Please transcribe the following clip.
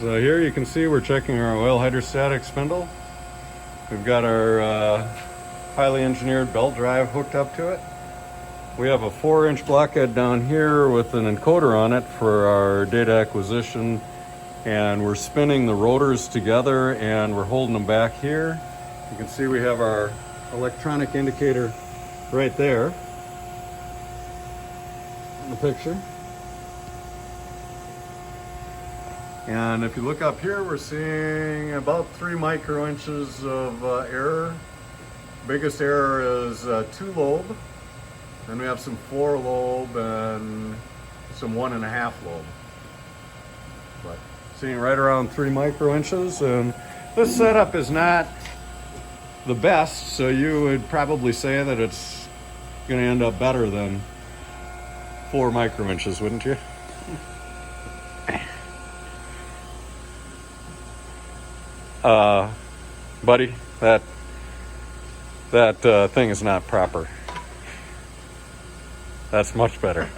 So here you can see we're checking our oil hydrostatic spindle. We've got our highly engineered belt drive hooked up to it. We have a 4-inch blockhead down here with an encoder on it for our data acquisition, and we're spinning the rotors together and we're holding them back here. You can see we have our electronic indicator right there in the picture. And if you look up here, we're seeing about 3 microinches of error. Biggest error is 2 lobe. Then we have some 4 lobe and some 1.5 lobe. But seeing right around 3 microinches. And this setup is not the best, so you would probably say that it's going to end up better than 4 microinches, wouldn't you? Buddy, that thing is not proper. That's much better.